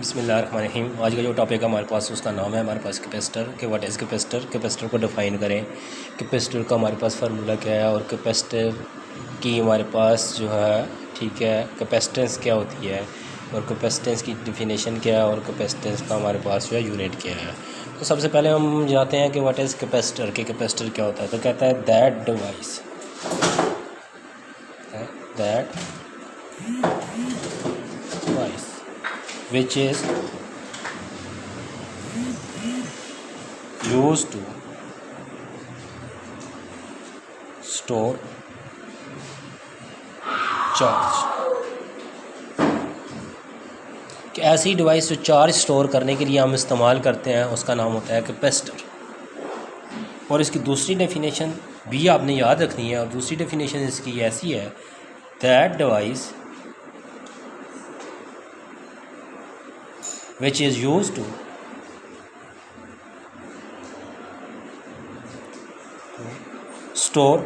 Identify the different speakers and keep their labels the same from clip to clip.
Speaker 1: बिस्मिल्लाहिर्रहमानिर्रहीम। आज का जो टॉपिक है हमारे पास उसका नाम है हमारे पास कैपेसिटर के व्हाट इज़ कैपेसिटर। कैपेसिटर को डिफ़ाइन करें, कैपेसिटर का हमारे पास फार्मूला क्या है और कैपेसिटर की हमारे पास जो है ठीक है कैपेसिटेंस क्या होती है और कैपेसिटेंस की डिफिनेशन क्या है और कैपेसिटेंस का हमारे पास जो है यूनिट क्या है। तो सबसे पहले हम जानते हैं कि व्हाट इज़ कैपेसिटर के कैपेसिटर क्या होता है। तो कहता है that device which is used to store charge। कि ऐसी डिवाइस जो चार्ज स्टोर करने के लिए हम इस्तेमाल करते हैं उसका नाम होता है कैपेसिटर। और इसकी दूसरी डेफिनेशन भी आपने याद रखनी है और दूसरी डेफिनेशन इसकी ऐसी है that device which is used to store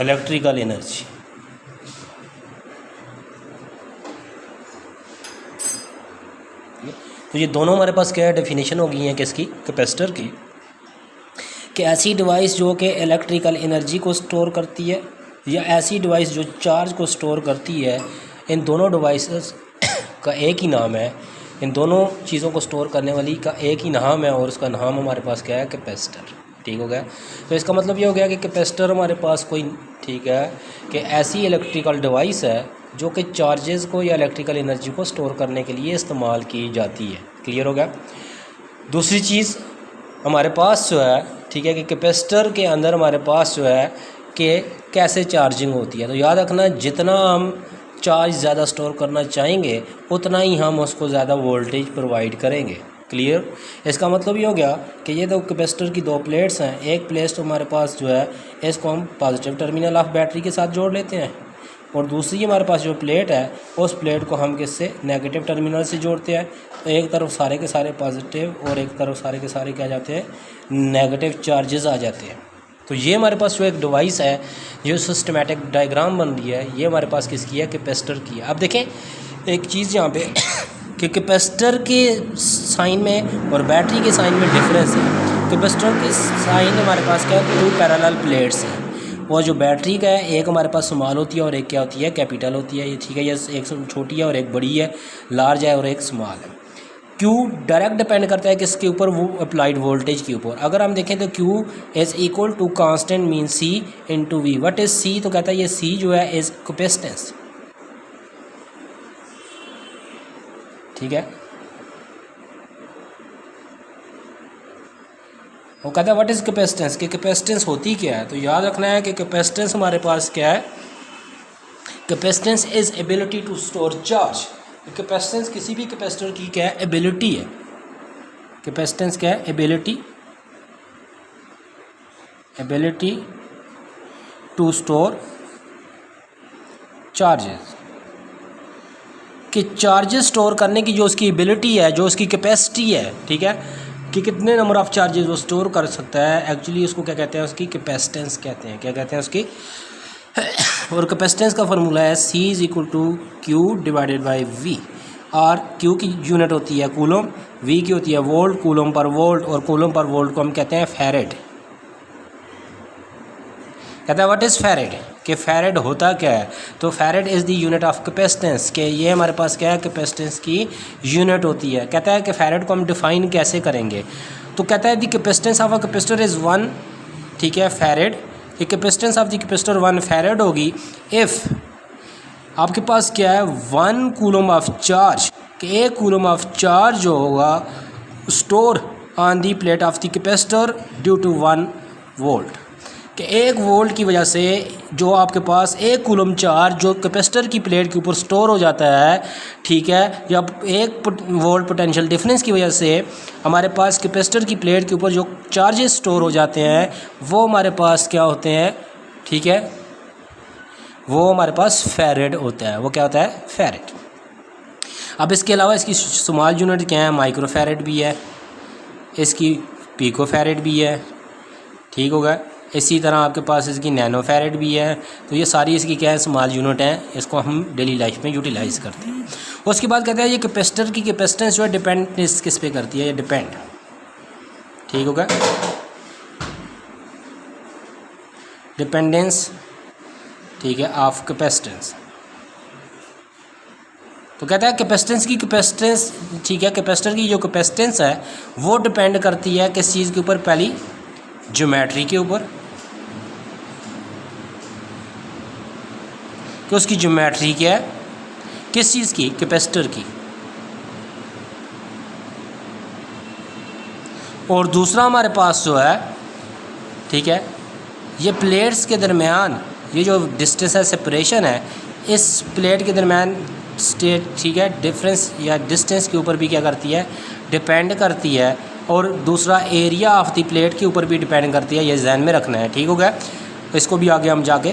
Speaker 1: electrical energy। तो ये दोनों हमारे पास क्या है डेफिनेशन हो गई है किसकी, कैपेसिटर की, कि ऐसी डिवाइस जो कि इलेक्ट्रिकल एनर्जी को स्टोर करती है या ऐसी डिवाइस जो चार्ज को स्टोर करती है। इन दोनों डिवाइसेस का एक ही नाम है, इन दोनों चीज़ों को स्टोर करने वाली का एक ही नाम है और उसका नाम हमारे पास क्या है, कैपेसिटर। ठीक हो गया। तो इसका मतलब ये हो गया कि कैपेसिटर हमारे पास कोई ठीक है कि ऐसी इलेक्ट्रिकल डिवाइस है जो कि चार्जेस को या इलेक्ट्रिकल एनर्जी को स्टोर करने के लिए इस्तेमाल की जाती है। क्लियर हो गया। दूसरी चीज़ हमारे पास जो है ठीक है कि कैपेसिटर के अंदर हमारे पास जो है कि कैसे चार्जिंग होती है। तो याद रखना जितना हम चार्ज ज़्यादा स्टोर करना चाहेंगे उतना ही हम उसको ज़्यादा वोल्टेज प्रोवाइड करेंगे। क्लियर। इसका मतलब ये हो गया कि ये तो कैपेसिटर की दो प्लेट्स हैं। एक प्लेट तो हमारे पास जो है इसको हम पॉजिटिव टर्मिनल ऑफ बैटरी के साथ जोड़ लेते हैं और दूसरी हमारे पास जो प्लेट है उस प्लेट को हम किससे, नेगेटिव टर्मिनल से जोड़ते हैं। तो एक तरफ सारे के सारे पॉजिटिव और एक तरफ सारे के सारे क्या जाते हैं, नेगेटिव चार्जेस आ जाते हैं। तो ये हमारे पास जो एक डिवाइस है जो सिस्टमेटिक डायग्राम बन रही है ये हमारे पास किसकी है, कैपेसिटर की है। अब देखें एक चीज़ यहाँ पे कि कैपेसिटर के साइन में और बैटरी के साइन में डिफरेंस है। कैपेसिटर के साइन हमारे पास क्या है, 2 पैरेलल प्लेट्स हैं और जो बैटरी का है एक हमारे पास स्मॉल होती है और एक क्या होती है, कैपिटल होती है। ये ठीक है, ये एक छोटी है और एक बड़ी है, लार्ज है और एक स्मॉल है। Q डायरेक्ट डिपेंड करता है किसके ऊपर, वो अप्लाइड वोल्टेज के ऊपर। अगर हम देखें तो Q is equal to constant mean C into V। What is C? तो कहता है ये C जो है इज़ कैपेसिटेंस। ठीक है, वो कहता है व्हाट इज़ कैपेसिटेंस, कि कैपेसिटेंस होती क्या है। तो याद रखना है कि कैपेसिटेंस हमारे पास क्या है, capacitance is ability to store charge. Capacitance किसी भी कैपेसिटर की क्या है, एबिलिटी है। कैपेसिटेंस क्या है, एबिलिटी टू स्टोर चार्जेस। कि चार्जेस स्टोर करने की जो उसकी एबिलिटी है, जो उसकी कैपेसिटी है, ठीक है, कि कितने नंबर ऑफ चार्जेस वो स्टोर कर सकता है, एक्चुअली उसको क्या कहते हैं, उसकी कैपेसिटेंस कहते हैं। क्या कहते हैं उसकी और कैपेसिटेंस का फार्मूला है C is equal to Q divided by V। और Q की यूनिट होती है कूलम, V की होती है वोल्ट, कूलम पर वोल्ट, और कूलम पर वोल्ट को हम कहते हैं फैरेड। कहता है व्हाट इज़ फैरेड, कि फैरेड होता क्या है। तो farad is the unit of capacitance, कि ये हमारे पास क्या है, कैपेसिटेंस की यूनिट होती है। कहता है कि फैरेड को हम डिफ़ाइन कैसे करेंगे। तो कहता है the capacitance of a capacitor is 1, ठीक है, फैरेड। कि capacitance of the capacitor 1 farad होगी इफ़ आपके पास क्या है 1 कूलम ऑफ चार्ज, कि 1 कूलम ऑफ चार्ज जो होगा store on the plate of the capacitor due to 1 volt. कि 1 वोल्ट की वजह से जो आपके पास 1 कूलम चार्ज जो कैपेसिटर की प्लेट के ऊपर स्टोर हो जाता है, ठीक है, या 1 वोल्ट पोटेंशियल डिफरेंस की वजह से हमारे पास कैपेसिटर की प्लेट के ऊपर जो चार्जेस स्टोर हो जाते हैं वो हमारे पास क्या होते हैं, ठीक है, वो हमारे पास फैरेड होता है। वो क्या होता है, फैरेड। अब इसके अलावा इसकी स्मॉल यूनिट क्या है, माइक्रो फैरेड भी है, इसकी पिको फैरेड भी है। ठीक होगा। इसी तरह आपके पास इसकी नैनो फैरेड भी है। तो ये सारी इसकी क्या है, स्मॉल यूनिट हैं, इसको हम डेली लाइफ में यूटिलाइज़ करते हैं। उसके बाद कहते हैं ये कैपेसिटर की कैपेसिटेंस जो है डिपेंड किस पे करती है, ये डिपेंड, ठीक होगा, डिपेंडेंस, ठीक है, ऑफ कैपेसिटेंस। तो कहता है कैपेसिटेंस की कैपेसिटेंस, ठीक है, कैपेसिटर की जो कैपेसिटेंस है वो डिपेंड करती है किस चीज़ के ऊपर, पहली ज्योमेट्री के ऊपर, कि उसकी ज्योमेट्री क्या है, किस चीज़ की, कैपेसिटर की। और दूसरा हमारे पास जो है, ठीक है, ये प्लेट्स के दरमियान ये जो डिस्टेंस है, सेपरेशन है, इस प्लेट के दरमियान स्टेट, ठीक है, डिफरेंस या डिस्टेंस के ऊपर भी क्या करती है, डिपेंड करती है। और दूसरा एरिया ऑफ द प्लेट के ऊपर भी डिपेंड करती है, ये ध्यान में रखना है, ठीक हो गया। इसको भी आगे हम जाके,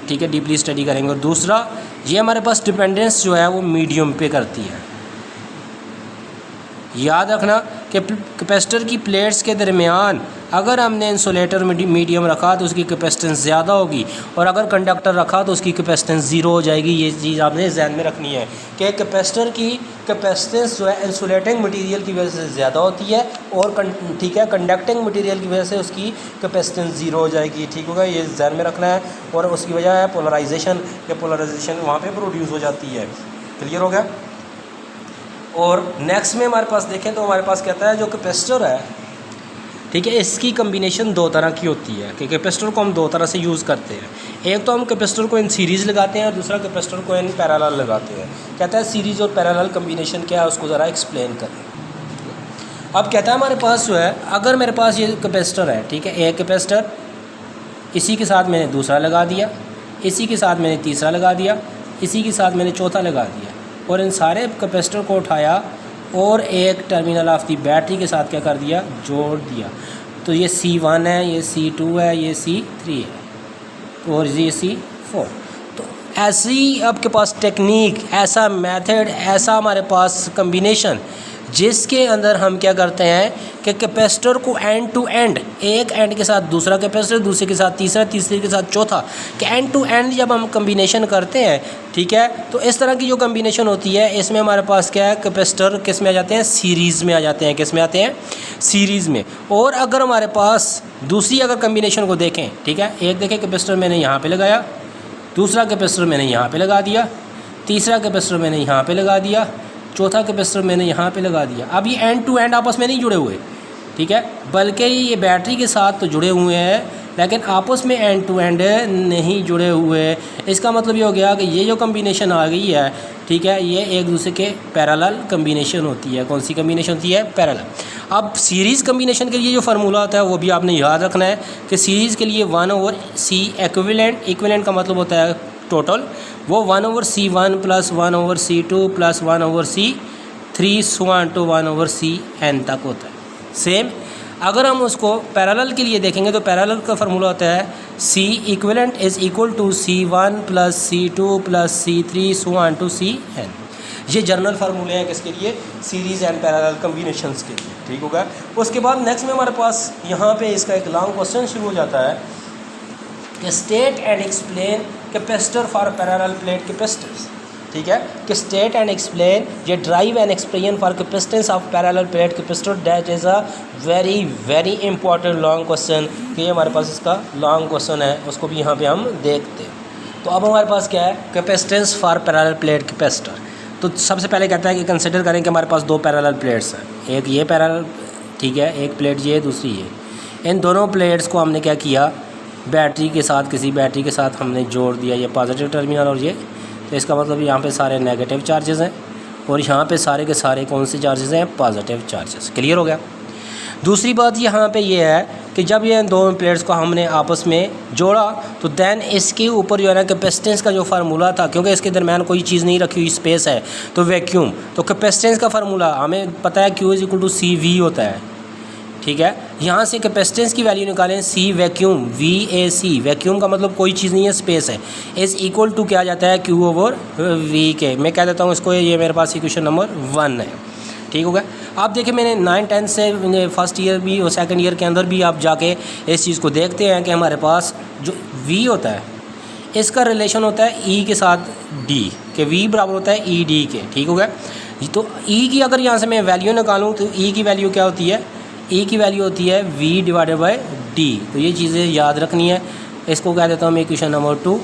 Speaker 1: ठीक है, डीपली स्टडी करेंगे। और दूसरा ये हमारे पास डिपेंडेंस जो है वो मीडियम पे करती है। याद रखना कि कैपेसिटर की प्लेट्स के दरमियान अगर हमने इंसुलेटर मीडियम रखा तो उसकी कैपेसिटेंस ज़्यादा होगी, और अगर कंडक्टर रखा तो उसकी कैपेसिटेंस ज़ीरो हो जाएगी। ये चीज़ आपने ध्यान में रखनी है कि कैपेसिटर की कैपेसिटेंस जो है इंसुलेटिंग मटेरियल की वजह से ज़्यादा होती है, और ठीक है, कंडक्टिंग मटेरियल की वजह से उसकी कैपेसिटेंस ज़ीरो हो जाएगी, ठीक होगा, ये ध्यान में रखना है। और उसकी वजह है पोलराइजेशन, या पोलराइजेशन वहाँ पर प्रोड्यूस हो जाती है। क्लियर हो गया। और नेक्स्ट में हमारे पास देखें तो हमारे पास कहता है जो कैपेसिटर है, ठीक है, इसकी कम्बिनेशन दो तरह की होती है, कि कैपेसिटर को हम दो तरह से यूज़ करते हैं। एक तो हम कैपेसिटर को इन सीरीज़ लगाते हैं, और दूसरा कैपेसिटर को इन पैरेलल लगाते हैं। कहता है सीरीज़ और पैरेलल कम्बिनेशन क्या है, उसको ज़रा एक्सप्लेन करें। अब कहता है हमारे पास जो है, अगर मेरे पास ये कैपेसिटर है, ठीक है, एक कैपेसिटर, इसी के साथ मैंने दूसरा लगा दिया, इसी के साथ मैंने तीसरा लगा दिया, इसी के साथ मैंने चौथा लगा दिया, और इन सारे कैपेसिटर को उठाया और एक टर्मिनल ऑफ दी बैटरी के साथ क्या कर दिया, जोड़ दिया। तो ये C1 है, ये C2 है, ये C3 है, और ये C4। तो ऐसी आपके पास टेक्निक, ऐसा मेथड, ऐसा हमारे पास कम्बिनेशन, जिसके अंदर हम क्या करते हैं कि कैपेसिटर को एंड टू एंड, एक एंड के साथ दूसरा कैपेसिटर, दूसरे के साथ तीसरा, तीसरे के साथ चौथा, कि एंड टू एंड जब हम कम्बिनेशन करते हैं, ठीक है, तो इस तरह की जो कम्बिनेशन होती है, इसमें हमारे पास क्या है, कैपेसिटर किस में आ जाते हैं, सीरीज़ में आ जाते हैं। किस में आते हैं, सीरीज़ में। और अगर हमारे पास दूसरी अगर कम्बिनेशन को देखें, ठीक है, एक देखें कैपेसिटर मैंने यहाँ पर लगाया, दूसरा कैपेसिटर मैंने यहाँ पर लगा दिया, तीसरा कैपेसिटर मैंने यहाँ पर लगा दिया, चौथा कैपेसिटर मैंने यहाँ पे लगा दिया। अब ये एंड टू एंड आपस में नहीं जुड़े हुए, ठीक है, बल्कि ये बैटरी के साथ तो जुड़े हुए हैं, लेकिन आपस में एंड टू एंड नहीं जुड़े हुए। इसका मतलब ये हो गया कि ये जो कम्बिनेशन आ गई है, ठीक है, ये एक दूसरे के पैरेलल कम्बिनेशन होती है। कौन सी कम्बिनेशन होती है, पैरेलल। अब सीरीज़ कम्बिनेशन के लिए जो फार्मूला होता है वो भी आपने याद रखना है कि सीरीज़ के लिए 1/C इक्विवेलेंट, इक्विवेलेंट का मतलब होता है टोटल, वो 1/C1 + 1/C2 + 1/C3 सुआन to 1/Cn तक होता है। सेम अगर हम उसको पैरेलल के लिए देखेंगे तो पैरेलल का फार्मूला होता है C equivalent = C1 + C2 + C3 सुआन टू Cn। ये जर्नल फार्मूले हैं किसके लिए, सीरीज़ एंड पैरेलल कम्बिनेशंस के लिए, ठीक होगा। उसके बाद नेक्स्ट में हमारे पास यहाँ पे इसका एक लॉन्ग क्वेश्चन शुरू हो जाता है कि state and explain capacitor for parallel plate capacitors, ठीक है, कि स्टेट एंड एक्सप्लेन ये drive and explain for capacitance of parallel plate capacitor. That is a very very important long question, कि ये हमारे पास इसका लॉन्ग क्वेश्चन है, उसको भी यहाँ पे हम देखते हैं। तो अब हमारे पास क्या है, capacitance for parallel plate capacitor. तो सबसे पहले कहता है कि कंसिडर करें कि हमारे पास दो पैरेलल प्लेट्स हैं, एक ये पैरेलल, ठीक है, एक प्लेट ये, दूसरी ये। इन दोनों प्लेट्स को हमने क्या किया, बैटरी के साथ, किसी बैटरी के साथ हमने जोड़ दिया, ये पॉजिटिव टर्मिनल और ये, तो इसका मतलब यहाँ पे सारे नेगेटिव चार्जेस हैं, और यहाँ पे सारे के सारे कौन से चार्जेस हैं, पॉजिटिव चार्जेस। क्लियर हो गया। दूसरी बात यहाँ पे ये है कि जब ये दोनों प्लेट्स को हमने आपस में जोड़ा तो देन इसके ऊपर जो है ना कैपेसिटेंस का जो फार्मूला था, क्योंकि इसके दरमियान कोई चीज़ नहीं रखी हुई, स्पेस है, तो वैक्यूम, तो कैपेसिटेंस का फार्मूला हमें पता है Q = CV होता है, ठीक है। यहाँ से कैपेसिटेंस की वैल्यू निकालें, C वैक्यूम, VAC, वैक्यूम का मतलब कोई चीज़ नहीं है, स्पेस है, = क्या आ जाता है, Q/V के। मैं कह देता हूँ इसको, ये मेरे पास इक्वेशन नंबर 1 है, ठीक हो गया। आप देखिए मैंने 9-10 से फर्स्ट ईयर भी और सेकंड ईयर के अंदर भी आप जाके इस चीज़ को देखते हैं कि हमारे पास जो V होता है इसका रिलेशन होता है E के साथ D, कि V बराबर होता है ई डी के। ठीक हो गया। तो E की अगर यहाँ से मैं वैल्यू निकालूँ तो E की वैल्यू क्या होती है? E की वैल्यू होती है V डिवाइडेड बाई डी। तो ये चीज़ें याद रखनी है। इसको कह देता हूँ मैं इक्वेशन नंबर 2,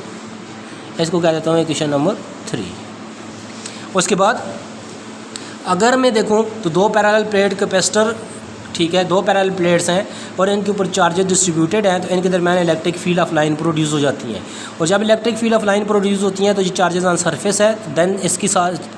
Speaker 1: इसको कह देता हूँ इक्वेशन नंबर 3। उसके बाद अगर मैं देखूँ तो दो पैरेलल प्लेट कैपेसिटर, ठीक है, दो पैरेलल प्लेट्स हैं और इनके ऊपर चार्जेस डिस्ट्रीब्यूटेड हैं, तो इनके दरमियान electric field of line produce हो जाती हैं। और जब electric field of line produce होती हैं तो ये चार्जेस ऑन सरफेस है, देन इसकी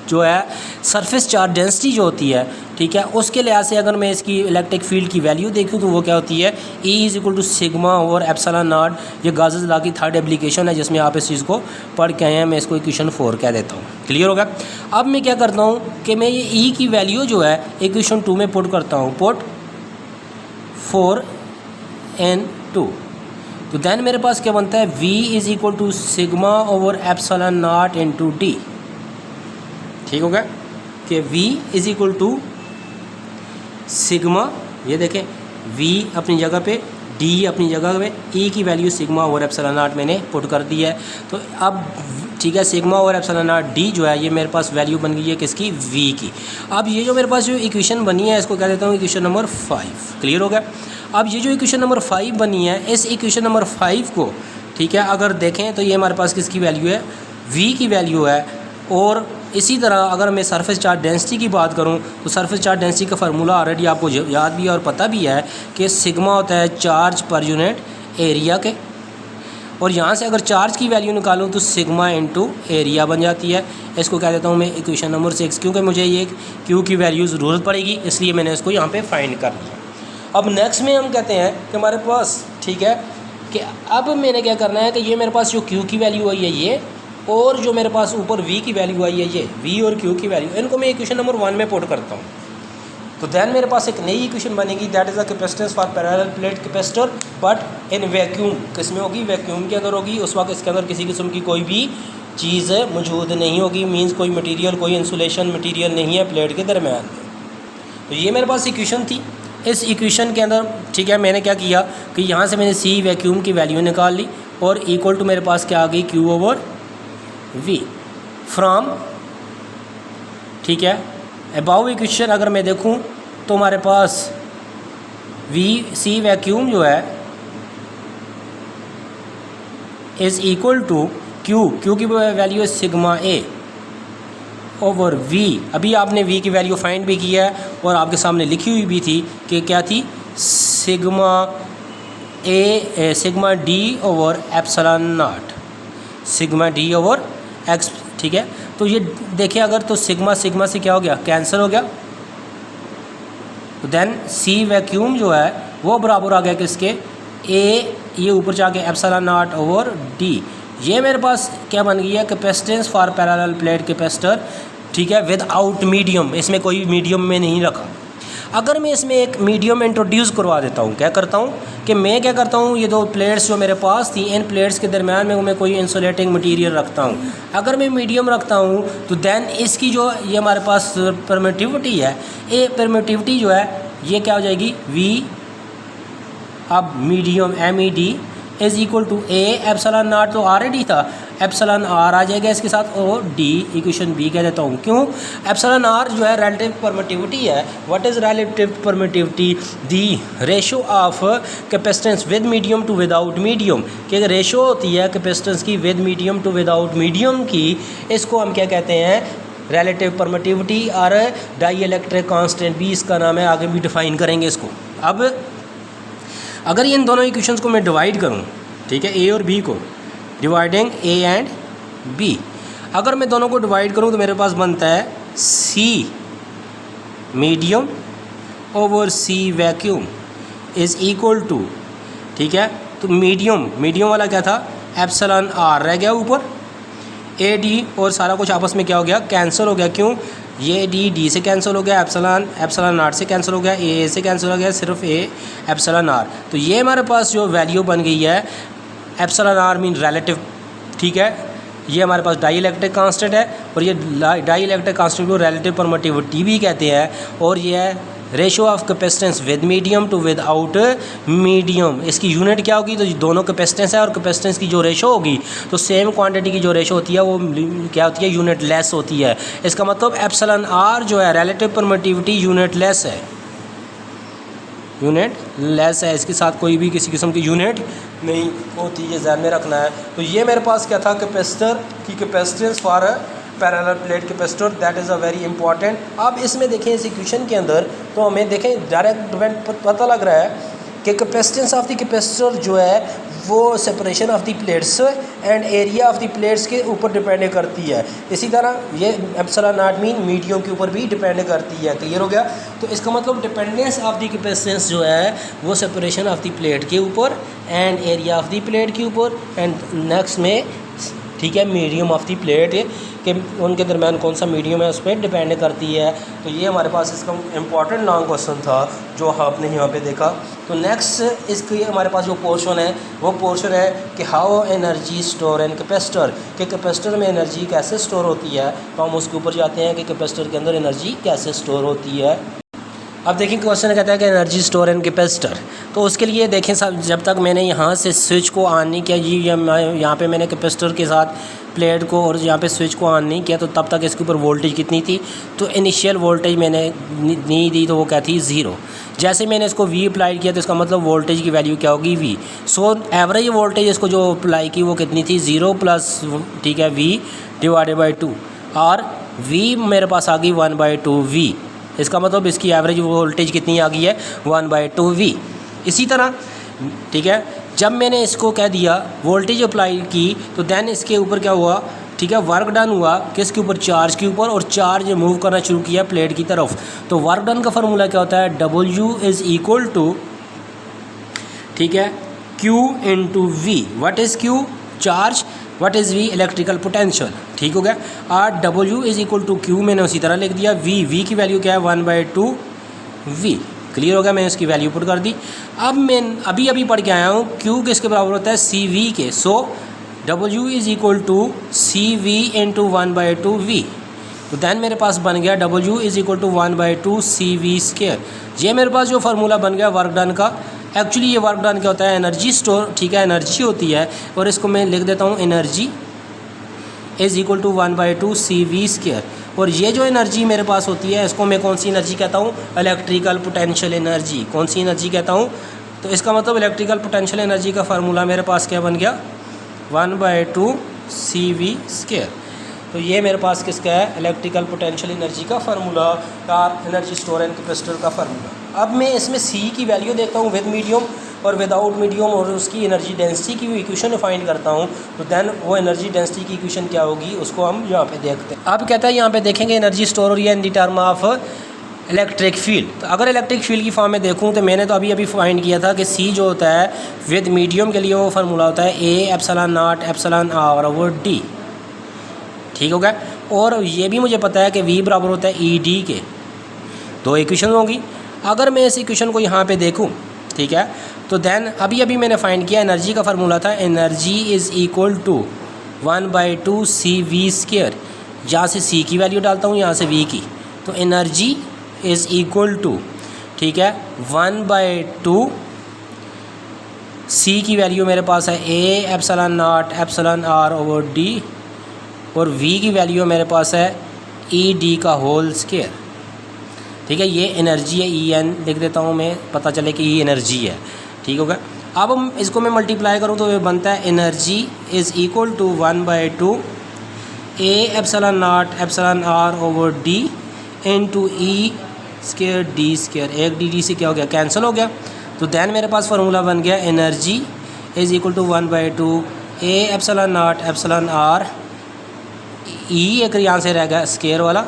Speaker 1: जो है सरफेस चार्ज डेंसिटी जो होती है, ठीक है, उसके लिहाज से अगर मैं इसकी इलेक्ट्रिक फील्ड की वैल्यू देखूँ तो वो क्या होती है? E is equal to sigma और एप्सिलॉन नॉट। ये गाउस लॉ की थर्ड एप्लीकेशन है जिसमें आप इस चीज़ को पढ़ के आए हैं। मैं इसको इक्वेशन 4 कह देता हूँ। क्लियर होगा? अब मैं क्या करता हूँ कि मैं ये E की वैल्यू जो है इक्वेशन 2 में पुट करता हूँ, पुट 4n2। तो देन मेरे पास क्या बनता है? V is equal to sigma over epsilon naught into D. ठीक हो गया कि V is equal to sigma, ये देखें V अपनी जगह पे, D अपनी जगह पे, E की value sigma over epsilon not मैंने पुट कर दी है। तो अब ठीक है, sigma over epsilon not D जो है ये मेरे पास वैल्यू बन गई है किसकी? V की। अब ये जो मेरे पास जो इक्वेशन बनी है इसको कह देता हूँ इक्वेशन नंबर 5। क्लियर हो गया? अब ये जो इक्वेशन नंबर 5 बनी है, इस इक्वेशन नंबर 5 को, ठीक है, अगर देखें तो ये हमारे पास किसकी वैल्यू है? V की वैल्यू है। और इसी तरह अगर मैं सरफेस चार्ज डेंसिटी की बात करूं तो सरफेस चार्ज डेंसिटी का फार्मूला ऑलरेडी आपको याद भी है और पता भी है कि सिग्मा होता है चार्ज पर यूनिट एरिया के। और यहाँ से अगर चार्ज की वैल्यू निकालूं तो सिग्मा इंटू एरिया बन जाती है। इसको कह देता हूँ मैं इक्वेशन नंबर 6, क्योंकि मुझे ये क्यू की वैल्यू ज़रूरत पड़ेगी इसलिए मैंने इसको यहाँ पे फाइंड कर लिया। अब नेक्स्ट में हम कहते हैं कि हमारे पास, ठीक है, कि अब मैंने क्या करना है कि ये मेरे पास जो क्यू की वैल्यू आई है ये, और जो मेरे पास ऊपर V की वैल्यू आई है ये, V और Q की वैल्यू, इनको मैं इक्वेशन नंबर 1 में पुट करता हूँ। तो दैन मेरे पास एक नई इक्वेशन बनेगी, that is the capacitance for parallel plate capacitor but in vacuum. किस में होगी? वैक्यूम के अंदर होगी। उस वक्त इसके अंदर किसी किस्म की कोई भी चीज़ मौजूद नहीं होगी, मीन्स कोई मटीरियल, कोई इंसुलेशन मटीरियल नहीं है प्लेट के दरमियान में। तो ये मेरे पास इक्वेशन थी। इस इक्वेशन के अंदर, ठीक है, मैंने क्या किया कि यहाँ से मैंने C वैक्यूम की वैल्यू निकाल ली और इक्वल टू मेरे पास क्या आ गई? Q ओवर V फ्रॉम, ठीक है, अबाउ इक्वेशन अगर मैं देखूं तो हमारे पास C वैक्यूम जो है इज़ इक्वल टू Q की वैल्यू है सिग्मा A ओवर V। अभी आपने V की वैल्यू फाइंड भी किया है और आपके सामने लिखी हुई भी थी कि क्या थी? Sigma D over epsilon not, sigma D over X। ठीक है, तो ये देखिए अगर तो सिग्मा से क्या हो गया? कैंसिल हो गया। तो देन C वैक्यूम जो है वो बराबर आ गया किसके? A, ये ऊपर जाके एप्सिलॉन नॉट ओवर D। ये मेरे पास क्या बन गई है? Capacitance for parallel plate capacitor, ठीक है, विदाउट मीडियम। इसमें कोई मीडियम में नहीं रखा। अगर मैं इसमें एक मीडियम इंट्रोड्यूस करवा देता हूँ, क्या करता हूँ कि मैं क्या करता हूँ, ये दो प्लेट्स जो मेरे पास थी, इन प्लेट्स के दरमियान में मैं कोई इंसुलेटिंग मटेरियल रखता हूँ। अगर मैं मीडियम रखता हूँ तो देन इसकी जो ये हमारे पास परमिटिविटी है, ये परमिटिविटी जो है ये क्या हो जाएगी? V अब medium MED is equal to A epsilon naught तो ऑलरेडी था, एप्सिलॉन R आ जाएगा इसके साथ, और D इक्वेशन B कह देता हूँ। क्यों? एप्सिलॉन R जो है रिलेटिव परमिटिविटी है। What is relative permittivity? The ratio of capacitance with medium to without medium, कि रेशो होती है कैपेसिटेंस की with medium to without medium की। इसको हम क्या कहते हैं? Relative permittivity. और डाई इलेक्ट्रिक कांस्टेंट भी इसका नाम है, आगे भी डिफाइन करेंगे इसको। अब अगर इन दोनों इक्वेशंस को मैं डिवाइड करूं, ठीक है, A और B को, डिवाइडिंग A एंड B, अगर मैं दोनों को डिवाइड करूं तो मेरे पास बनता है C medium over C vacuum is equal to, ठीक है, तो मीडियम वाला क्या था? एप्सिलॉन R रह गया ऊपर, AD और सारा कुछ आपस में क्या हो गया? कैंसिल हो गया। क्यों? ये D से कैंसिल हो गया, एप्सिलॉन नॉट से कैंसिल हो गया, A से कैंसिल हो गया, सिर्फ A एप्सिलॉन R। तो ये हमारे पास जो वैल्यू बन गई है, एप्सिलॉन R मीन रिलेटिव, ठीक है, ये हमारे पास डाई इलेक्ट्रिक कांस्टेंट है और ये डाई इलेक्ट्रिक कांस्टेंट को रिलेटिव परमिटिविटी भी कहते हैं, और ये है ratio of capacitance with medium to without medium, इसकी यूनिट क्या होगी? तो दोनों कैपेसिटेंस है और कैपेसिटेंस की जो रेशो होगी तो सेम क्वांटिटी की जो रेशो होती है वो क्या होती है? यूनिट लेस होती है। इसका मतलब एप्सिलॉन आर जो है रिलेटिव परमिटिविटी यूनिट लेस है, यूनिट लेस है, इसके साथ कोई भी किसी किस्म की यूनिट नहीं होती, ये ध्यान में रखना है। तो ये मेरे पास क्या था? कैपेसिटर की capacitance for parallel plate capacitor, that is a very important. अब इसमें देखें इस इक्वेशन के अंदर तो हमें देखें डायरेक्ट पता लग रहा है कि कैपेसिटेंस ऑफ द कैपेसिटर जो है वो separation of the plates and area of the plates के ऊपर डिपेंड करती है। इसी तरह ये एप्सिलॉन नॉट मीन मीडियम के ऊपर भी डिपेंड करती है। क्लियर हो गया? तो इसका मतलब डिपेंडेंस ऑफ द कैपेसिटेंस जो है वो सेपरेशन ऑफ द प्लेट के ऊपर and area of the plate के ऊपर एंड नेक्स्ट में, ठीक है, मीडियम ऑफ दी प्लेट के उनके दरमियान कौन सा मीडियम है उस पर डिपेंड करती है। तो ये हमारे पास इसका इम्पॉर्टेंट लॉन्ग क्वेश्चन था जो आपने यहाँ पे देखा। तो नेक्स्ट इसके हमारे पास जो पोर्शन है वो पोर्शन है कि how energy store in capacitor, कि कैपेसिटर में एनर्जी कैसे स्टोर होती है। तो हम उसके ऊपर जाते हैं कि कैपेसिटर के अंदर एनर्जी कैसे स्टोर होती है। अब देखिए क्वेश्चन कहता है कि एनर्जी स्टोर इन कैपेसिटर, तो उसके लिए देखें सब, जब तक मैंने यहाँ से स्विच को ऑन नहीं किया जी, यहाँ पे मैंने कैपेसिटर के साथ प्लेट को और यहाँ पे स्विच को ऑन नहीं किया तो तब तक इसके ऊपर वोल्टेज कितनी थी? तो इनिशियल वोल्टेज मैंने नहीं दी तो वो क्या थी? 0। जैसे मैंने इसको V अप्लाई किया तो इसका मतलब वोल्टेज की वैल्यू क्या होगी? V। सो एवरेज वोल्टेज इसको जो अप्लाई की वो कितनी थी? 0 प्लस, ठीक है, V डिवाइडेड बाई 2 और V मेरे पास आ गई 1/2 V। इसका मतलब इसकी एवरेज वोल्टेज कितनी आ गई है? 1/2 V। इसी तरह, ठीक है, जब मैंने इसको कह दिया वोल्टेज अप्लाई की तो देन इसके ऊपर क्या हुआ? ठीक है, वर्क डन हुआ किसके ऊपर? चार्ज के ऊपर, और चार्ज मूव करना शुरू किया प्लेट की तरफ। तो वर्क डन का फार्मूला क्या होता है? W इज़ इक्वल टू, ठीक है, Q into V। What is Q? Charge. What is V? Electrical potential. ठीक हो गया। और W is equal to Q मैंने उसी तरह लिख दिया। V की वैल्यू क्या है? 1/2 V। क्लियर हो गया? मैंने इसकी वैल्यू पुट कर दी। अब मैं अभी पढ़ के आया हूँ Q किसके बराबर होता है? CV के। So W is equal to CV into 1/2 V। तो दैन मेरे पास बन गया W is equal to 1/2 CV square. ये मेरे पास जो फार्मूला बन गया वर्क डन का। एक्चुअली ये वर्क डन क्या होता है? एनर्जी स्टोर, ठीक है, एनर्जी होती है। और इसको मैं लिख देता हूँ energy is equal to 1/2 CV square. और ये जो एनर्जी मेरे पास होती है इसको मैं कौन सी एनर्जी कहता हूँ? Electrical potential energy. कौन सी एनर्जी कहता हूँ? तो इसका मतलब इलेक्ट्रिकल पोटेंशियल एनर्जी का फार्मूला मेरे पास क्या बन गया? 1/2 CV स्क्वायर। तो ये मेरे पास किसका है? इलेक्ट्रिकल पोटेंशियल एनर्जी का फार्मूला और एनर्जी स्टोर एंड कैपेसिटर का फार्मूला। अब मैं इसमें C की वैल्यू देखता हूँ विद मीडियम और विदाउट मीडियम, और उसकी एनर्जी डेंसिटी की भी इक्वेशन फाइंड करता हूँ। तो देन वो एनर्जी डेंसिटी की इक्वेशन क्या होगी उसको हम यहाँ पे देखते हैं। अब कहता है यहाँ पे देखेंगे एनर्जी स्टोर हो रही है in the term of electric field. तो अगर इलेक्ट्रिक फील्ड की फॉर्म में देखूँ तो मैंने तो अभी फाइंड किया था कि C जो होता है विद मीडियम के लिए वो फार्मूला होता है A epsilon naught epsilon R over D। ठीक हो गया। और ये भी मुझे पता है कि V बराबर होता है ED के। दो इक्वेशन होंगी। अगर मैं इस इक्वेशन को यहाँ पे देखूँ, ठीक है, तो देन अभी मैंने फाइंड किया एनर्जी का फार्मूला था energy is equal to 1/2 CV square. यहाँ से C की वैल्यू डालता हूँ, यहाँ से V की। तो एनर्जी इज़ इक्वल टू, ठीक है, 1/2 C की वैल्यू मेरे पास है A epsilon naught epsilon R over D, और V की वैल्यू मेरे पास है ED का होल स्क्वायर। ठीक है, ये एनर्जी है, EN लिख देता हूँ मैं, पता चले कि ये एनर्जी है। ठीक होगा। अब हम इसको मैं मल्टीप्लाई करूँ तो ये बनता है energy is equal to 1/2 A epsilon naught epsilon R over D into E square D square. एक D से क्या हो गया? कैंसिल हो गया। तो दैन मेरे पास फार्मूला बन गया energy is equal to 1/2 A epsilon naught epsilon R, E एक यहाँ से रह गया स्क्वायर वाला,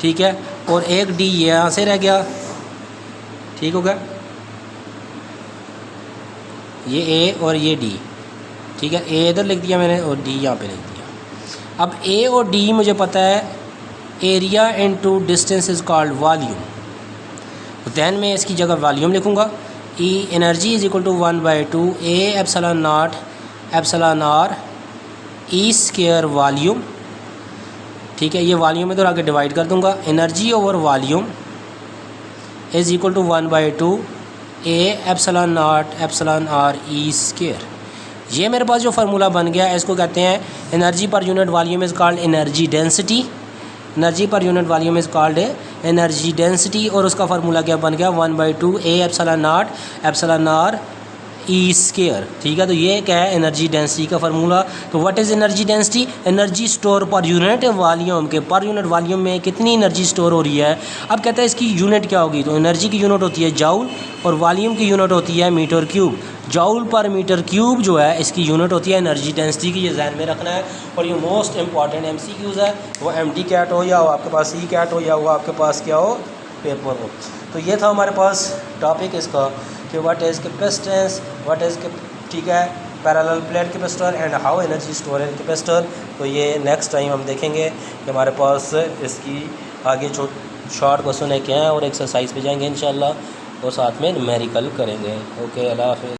Speaker 1: ठीक है, और एक D यहाँ से रह गया। ठीक हो गया, ये A और ये D, ठीक है, A इधर लिख दिया मैंने और D यहाँ पे लिख दिया। अब A और D मुझे पता है area into distance is called volume. तो दैन मैं इसकी जगह वॉल्यूम लिखूँगा। E energy is equal to 1/2 A epsilon naught epsilon R E square volume. ठीक है, ये वॉल्यूम इधर आके डिवाइड कर दूंगा। Energy over volume is equal to 1/2 A epsilon naught epsilon R E square. ये मेरे पास जो फार्मूला बन गया इसको कहते हैं energy per unit volume is called energy density. Energy per unit volume is called energy density, और उसका फार्मूला क्या बन गया 1/2 A epsilon naught epsilon R E square. ठीक है, तो ये क्या है एनर्जी डेंसिटी का फार्मूला। तो what is energy density? Energy store per unit volume के पर यूनिट वॉल्यूम में कितनी एनर्जी स्टोर हो रही है। अब कहते हैं इसकी यूनिट क्या होगी, तो एनर्जी की यूनिट होती है जाउल और वॉल्यूम की यूनिट होती है मीटर क्यूब। जाउल पर मीटर क्यूब जो है इसकी यूनिट होती है एनर्जी डेंसिटी की, ये ध्यान में रखना है। और ये मोस्ट इंपॉर्टेंट MCQs है, वो MT कैट हो या हो आपके पास ई कैट हो या वो आपके पास क्या हो पेपर हो। तो ये था हमारे पास टॉपिक इसका कि what is capacitance, what is ठीक है parallel plate capacitor and how energy store in capacitor. तो ये नेक्स्ट टाइम हम देखेंगे कि हमारे पास इसकी आगे जो शॉर्ट क्वेश्चन है क्या है, और एक्सरसाइज पे जाएंगे इंशाल्लाह, और साथ में न्यूमेरिकल करेंगे। ओके, अल्लाह हाफ़िज़।